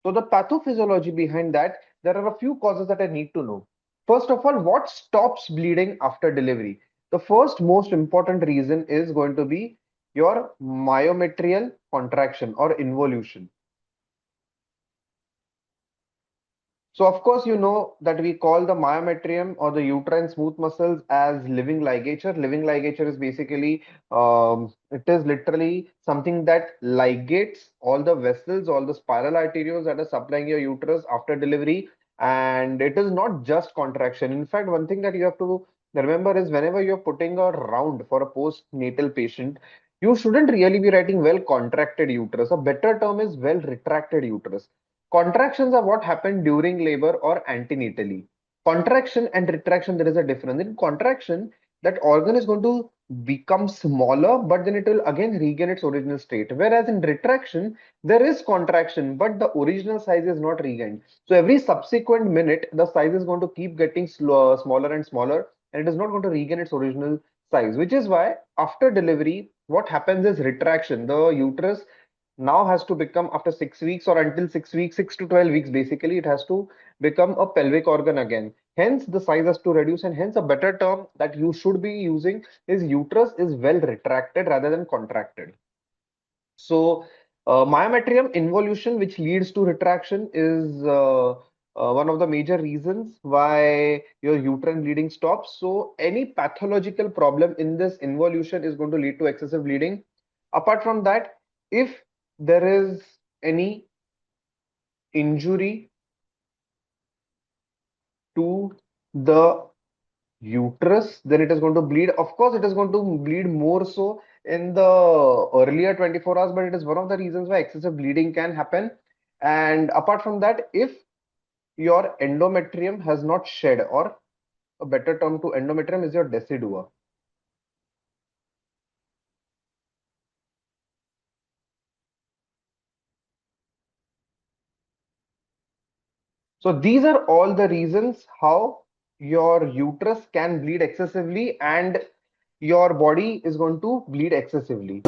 So the pathophysiology behind that, there are a few causes that I need to know. First of all, what stops bleeding after delivery? The first most important reason is going to be your myometrial contraction or involution. So of course, you know that we call the myometrium or the uterine smooth muscles as living ligature. Living ligature is basically, it is literally something that ligates all the vessels, all the spiral arterioles that are supplying your uterus after delivery. And it is not just contraction. In fact, one thing that you have to remember is whenever you're putting a round for a postnatal patient, you shouldn't really be writing well contracted uterus. A better term is well retracted uterus. Contractions are what happen during labor or antenatally. Contraction and retraction, there is a difference. In contraction, that organ is going to become smaller, but then it will again regain its original state. Whereas in retraction, there is contraction, but the original size is not regained. So every subsequent minute, the size is going to keep getting smaller and smaller, and it is not going to regain its original size, which is why after delivery, what happens is retraction. The uterus now has to become after 6 weeks or until 6 weeks, 6 to 12 weeks, basically, it has to become a pelvic organ again. Hence, the size has to reduce, and hence a better term that you should be using is uterus is well retracted rather than contracted. So, myometrium involution, which leads to retraction, is one of the major reasons why your uterine bleeding stops. So, any pathological problem in this involution is going to lead to excessive bleeding. Apart from that, if there is any injury to the uterus, then it is going to bleed. Of course, it is going to bleed more so in the earlier 24 hours, but it is one of the reasons why excessive bleeding can happen. And apart from that, if your endometrium has not shed, or a better term to endometrium is your decidua. So these are all the reasons how your uterus can bleed excessively and your body is going to bleed excessively.